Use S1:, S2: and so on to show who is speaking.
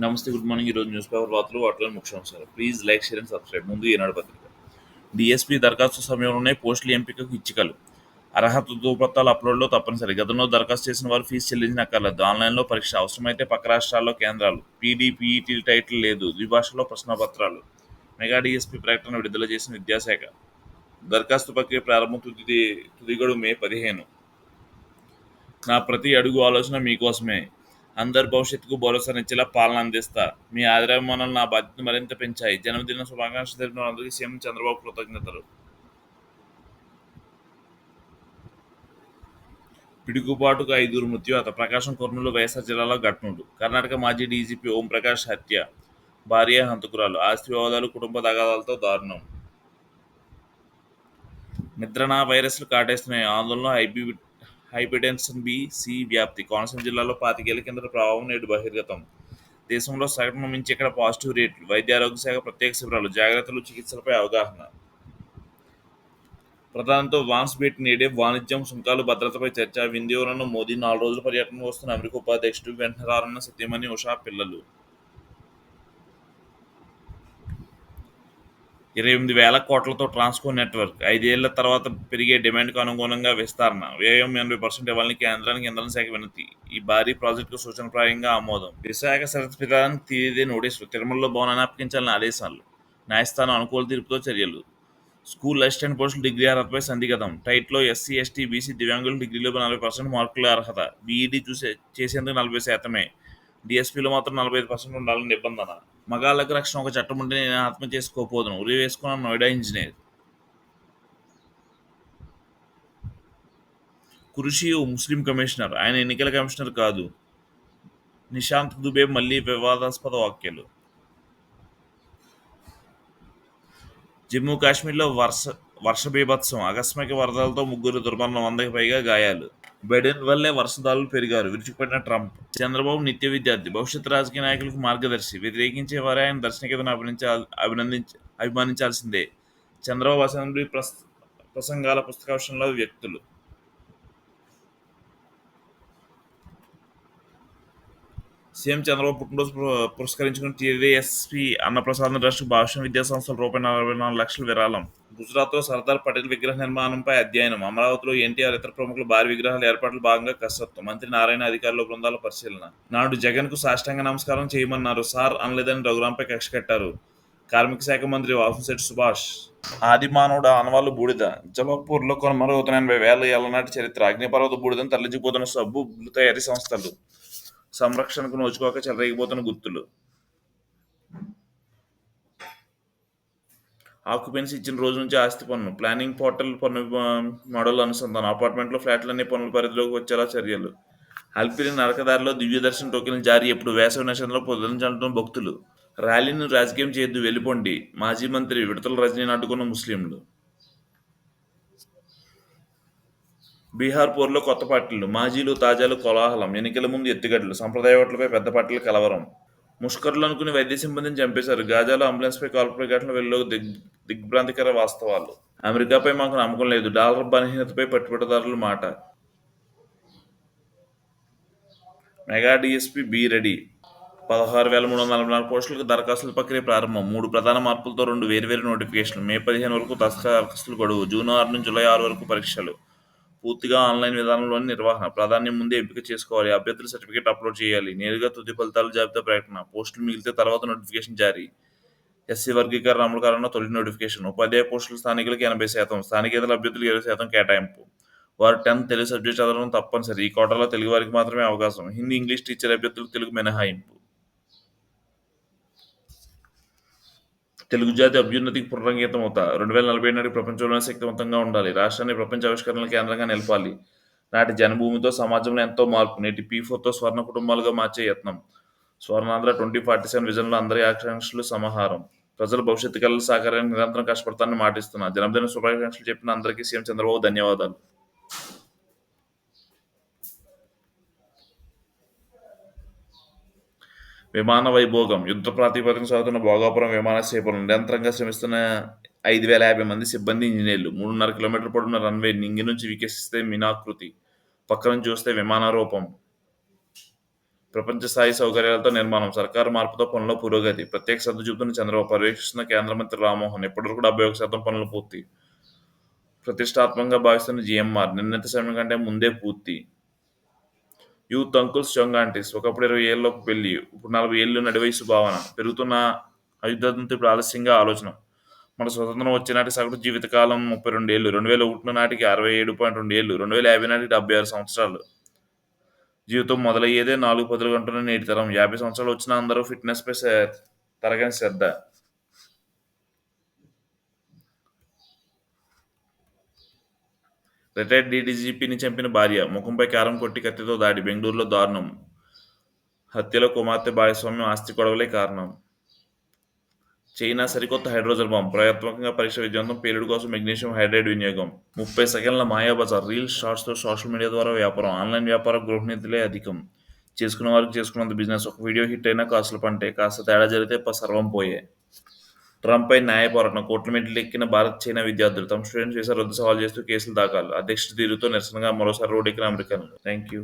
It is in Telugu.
S1: నమస్తే. Good morning. ఈరోజు న్యూస్ పేపర్ వార్తలు వాటిలో ముఖ్యాంశాలు. Please like, share and subscribe. ముందు ఈనాడు పత్రిక. డిఎస్పీ దరఖాస్తు సమయంలోనే పోస్టుల ఎంపికకు ఇచ్చికలు. అర్హత ధృవపత్రాల అప్లోడ్లో తప్పనిసరి. గతంలో దరఖాస్తు చేసిన వారు ఫీజు చెల్లించనక్కర్లేదు. ఆన్లైన్లో పరీక్ష. అవసరమైతే పక్క రాష్ట్రాల్లో కేంద్రాలు. పీడీ, పీఈటీ టైటిల్ లేదు. ద్విభాషలో ప్రశ్నపత్రాలు. మెగా డిఎస్పీ ప్రకటన విడుదల చేసిన విద్యాశాఖ. దరఖాస్తు ప్రక్రియ ప్రారంభం తుది గడువు మే 15. నా ప్రతి అడుగు ఆలోచన మీకోసమే. అందరి భవిష్యత్తుకు భరోసానిచ్చేలా పాలన అందిస్తా. మీ ఆదరాభిమానాలు నా బాధ్యతను మరింత పెంచాయి. జన్మదిన శుభాకాంక్షలు తెలిపిన వారందరికీ సీఎం చంద్రబాబు కృతజ్ఞతలు. పిడుగుపాటుకు 5 మృత్యువాత. ప్రకాశం, కర్నూలు, వైఎస్ఆర్ జిల్లాలో ఘటనలు. కర్ణాటక మాజీ డీజీపీ ఓంప్రకాష్ హత్య. భార్య హంతకురాలు. ఆస్తి వివాదాలు, కుటుంబ తగాదాలతో దారుణం. నిద్రణ వైరస్లు కాటేస్తున్నాయి. ఆందోళన. హైపర్టెన్షన్ బి, సి వ్యాప్తి. కోనసీమ జిల్లాలో 25 కిందట ప్రభావం నేడు బహిర్గతం. దేశంలో సగటును మించి ఇక్కడ పాజిటివ్ రేట్లు. వైద్య ఆరోగ్య శాఖ ప్రత్యేక శిబిరాలు. జాగ్రత్తలు, చికిత్సలపై అవగాహన. ప్రధానితో వాన్స్ భేటీ నేడే. వాణిజ్యం, సుంకాలు, భద్రతపై చర్చ. వింధ్యవరంలో మోదీ 4 రోజుల పర్యటనకు వస్తున్న అమెరికా ఉపాధ్యక్షుడు. వెంటనే రానున్న సత్యమణి ఉషా పిల్లలు. 28,000 కోట్లతో ట్రాన్స్కో నెట్వర్క్. 5 ఏళ్ల తర్వాత పెరిగే డిమాండ్కు అనుగుణంగా విస్తరణ. వ్యయం 80% ఇవ్వాలని కేంద్రానికి ఇంధన శాఖ వినతి. ఈ భారీ ప్రాజెక్టుకు సూచనప్రాయంగా ఆమోదం. విశాఖ సరస్సు విధానానికి తీరేదే నోటీసులు. తిరుమలలో భవనాన్ని అప్పగించాలని ఆదేశాలు. న్యాయస్థానం అనుకూల తీర్పుతో చర్యలు. స్కూల్ అసిస్టెంట్ పోస్టులు డిగ్రీ అర్హతపై సందిగ్ధం. టైట్లో ఎస్సీ, ఎస్టీ, బీసీ, దివ్యాంగులు డిగ్రీలో 40% మార్కుల అర్హత. బీఈడీ చేసేందుకు 40%. డిఎస్పీలో మాత్రం 45% ఉండాలని నిబంధన. మగాళ్ళకు రక్షణ ఒక చట్టం ఉంటే నేను ఆత్మహత్య చేసుకోపోదును. ఉరి వేసుకున్న నోయిడా ఇంజనీర్. కురుషి ఓ ముస్లిం కమిషనర్. ఆయన ఎన్నికల కమిషనర్ కాదు. నిశాంత్ దుబే మళ్లీ వివాదాస్పద వ్యాఖ్యలు. జమ్మూ కాశ్మీర్లో వర్ష బీభత్సం. ఆకస్మిక వరదలతో ముగ్గురు దుర్మరణం, 100కి పైగా గాయాలు. బైడెన్ వల్లే వర్షధారులు పెరిగారు. విరుచుకుపడిన ట్రంప్. చంద్రబాబు నిత్య విద్యార్థి, భవిష్యత్ రాజకీయ నాయకులకు మార్గదర్శి. వ్యతిరేకించే వారే ఆయన దర్శనీయతను అభిమానించాల్సిందే. చంద్రబాబు అసెంబ్లీ ప్రసంగాల పుస్తకావిషయంలో వ్యక్తులు. సీఎం చంద్రబాబు పుట్టినరోజు పురస్కరించుకుని టీడీఎస్పీ అన్నప్రసాద్ ట్రస్ట్ భాషణ విద్యా సంస్థల రూపాయి 44 లక్షల విరాళం. గుజరాత్లో సర్దార్ పటేల్ విగ్రహ నిర్మాణంపై అధ్యయనం. అమరావతిలో ఎన్టీఆర్ ఇతర ప్రముఖుల భారీ విగ్రహాల ఏర్పాట్లు భాగంగా కసరత్తు. మంత్రి నారాయణ అధికారుల బృందాల పరిశీలన. నాడు జగన్కు సాష్టాంగ నమస్కారం చేయమన్నారు. సార్ అనలేదని రఘురాంపై కక్ష కట్టారు. కార్మిక శాఖ మంత్రి వాసంశెట్టి సుభాష్. ఆది మానవుడు ఆనవాళ్లు బూడిద. జబల్పూర్లో కొనమరుగుతున్న 80,000 ఏళ్ల నాటి చరిత్ర. అగ్నిపర్వత బూడిదని తరలించిపోతున్న సబ్బు తయారీ సంస్థలు. సంరక్షణకు నోచుకోక చెలరేగిపోతున్న గుర్తులు. ఆక్యుపెన్సీ ఇచ్చిన రోజు నుంచి ఆస్తి పన్ను. ప్లానింగ్ పోర్టల్ పన్ను మోడల్ అనుసంధానం. అపార్ట్మెంట్లో ఫ్లాట్లన్నీ పన్నుల పరిధిలోకి వచ్చేలా చర్యలు. అల్పిరి నరకదారిలో దివ్యదర్శన్ టోకెన్లు జారీ. ఎప్పుడు వేసవి నక్షత్రంలో పొందించడం భక్తులు. ర్యాలీని రాజకీయం చేయొద్దు, వెళ్ళిపోండి. మాజీ మంత్రి విడతల రజనీని అడ్డుకున్న ముస్లింలు. బీహార్ పోరులో కొత్త పార్టీలు. మాజీలు, తాజాలు కోలాహలం. ఎన్నికల ముందు ఎత్తుగడలు. సంప్రదాయ ఓట్లపై పెద్ద పార్టీల కలవరం. ముష్కరులు అనుకుని వైద్య సిబ్బందిని చంపేశారు. గాజాలో అంబులెన్స్పై కాల్పుల ఘటన వెలుగులోకి దిగ్భ్రాంతికర వాస్తవాలు. అమెరికాపై మాకు నమ్మకం లేదు. డాలర్ బలహీనతపై పట్టుబట్టదారుల మాట. Mega DSP be ready. 16,344 పోస్టులకు దరఖాస్తుల ప్రక్రియ ప్రారంభం. 3 ప్రధాన మార్పులతో 2 వేర్వేరు నోటిఫికేషన్లు. మే 15 వరకు దరఖాస్తుల గడువు. జూన్ 6 నుంచి జూలై 6 వరకు పరీక్షలు. పూర్తిగా ఆన్లైన్ విధానంలోని నిర్వహణ. ప్రాధాన్యం ముందే ఎంపిక చేసుకోవాలి. అభ్యర్థుల సర్టిఫికేట్ అప్లోడ్ చేయాలి. నేరుగా తుది ఫలితాల జాబితా ప్రకటన. పోస్టులు మిగిలితే తర్వాత నోటిఫికేషన్ జారీ. ఎస్సీ వర్గీకరణ అమలు కాలంలో తొలి నోటిఫికేషన్. ఉపాధ్యాయ పోస్టులు స్థానికులకు 80%, స్థానికేతర అభ్యర్థులకు 20% కేటాయింపు. వారు 10th తెలుగు సబ్జెక్ట్ చదవడం తప్పనిసరి. ఈ కోటాలో తెలుగు వారికి మాత్రమే అవకాశం. హిందీ, ఇంగ్లీష్ టీచర్ అభ్యర్థులకు తెలుగు మినహాయింపు. తెలుగు జాతి అభ్యున్నతికి పునరంకితం అవుతా. 2040 నాటికి ప్రపంచంలోనే శక్తివంతంగా ఉండాలి. రాష్ట్రాన్ని ప్రపంచ ఆవిష్కరణల కేంద్రంగా నిలపాలి. నాటి జన్మభూమితో సమాజంలో ఎంతో మార్పు. నేటి P4తో స్వర్ణ కుటుంబాలుగా మార్చే యత్నం. స్వర్ణాంధ్ర 2047 విజన్లో అందరి ఆకాంక్షలు సమాహారం. ప్రజల భవిష్యత్తు కళల సాకారానికి నిరంతరం కష్టపడతానని మాటిస్తున్నా. జన్మదిన శుభాకాంక్షలు చెప్పిన అందరికీ సీఎం చంద్రబాబు ధన్యవాదాలు. విమాన వైభోగం. యుద్ధ ప్రాతిపదికన సాగుతున్న భోగాపురం విమానాశ్రయంలో నిరంతరంగా శ్రమిస్తున్న 5,050 మంది సిబ్బంది, ఇంజనీర్లు. 3.5 కిలోమీటర్ల పొడవున రన్వే. నింగి నుంచి వికసిస్తే మీనాకృతి. పక్క నుంచి చూస్తే విమాన రూపం. ప్రపంచ స్థాయి సౌకర్యాలతో నిర్మాణం, సర్కారు మార్పుతో పనుల పురోగతి. ప్రత్యేక శ్రద్ధ చూపుతున్న చంద్రబాబు, పర్యవేక్షిస్తున్న కేంద్ర మంత్రి రామ్మోహన్. ఇప్పటివరకు 71% పనులు పూర్తి. ప్రతిష్టాత్మకంగా భావిస్తున్న జీఎంఆర్, నిర్ణీత సమయం కంటే ముందే పూర్తి. యూత్ అంకుల్స్ చొంగాంటీస్, ఒకప్పుడు 20 ఏళ్ళలోపు పెళ్లి, ఇప్పుడు 40 ఏళ్ళు నడి వయసు భావన. పెరుగుతున్న అయుద్ధంతో ఇప్పుడు ఆలస్యంగా ఆలోచన. మన స్వతంత్రం వచ్చే నాటి సగటు జీవితకాలం 32 ఏళ్ళు, 2001 నాటికి 67.2 ఏళ్ళు, 2050 నాటికి 76 సంవత్సరాలు. జీవితం మొదలయ్యేదే 4 గంటల నేటి తరం. 50 సంవత్సరాలు వచ్చినా అందరూ ఫిట్నెస్ పై తరగని శ్రద్ధ. రిటైర్డ్ డీడీజీపీని చంపిన భార్య, ముఖంపై కారం కొట్టి కత్తితో దాడి, బెంగళూరులో దారుణం. హత్యలో కుమార్తె భాగస్వామ్యం, ఆస్తి గొడవలే కారణం. చైనా సరికొత్త హైడ్రోజన్ బాంబ్, ప్రయోగాత్మకంగా పరీక్ష విజయవంతం. పేలుడు కోసం మెగ్నీషియం హైడ్రైడ్ వినియోగం. 30 సెకండ్ల మాయాబజార్, రీల్స్, షార్ట్స్తో సోషల్ మీడియా ద్వారా వ్యాపారం. ఆన్లైన్ వ్యాపారం గృహనీతులే అధికం. చేసుకున్న వారికి చేసుకున్నంత బిజినెస్. ఒక వీడియో హిట్ అయినా కాసుల పంటే, కాస్త తేడా జరిగితే సర్వం పోయే. ట్రంప్పై న్యాయ పోరాటం, కోట్ల మెట్లు ఎక్కిన భారత్ చైనా విద్యార్థులు. తమ స్టూడెంట్స్ వీసా రద్దు సవాల్ చేస్తూ కేసులు దాఖలు. అధ్యక్షుడి తీరుతో నిరసనగా మరోసారి రోడ్డెక్కిన అమెరికన్లు. Thank you.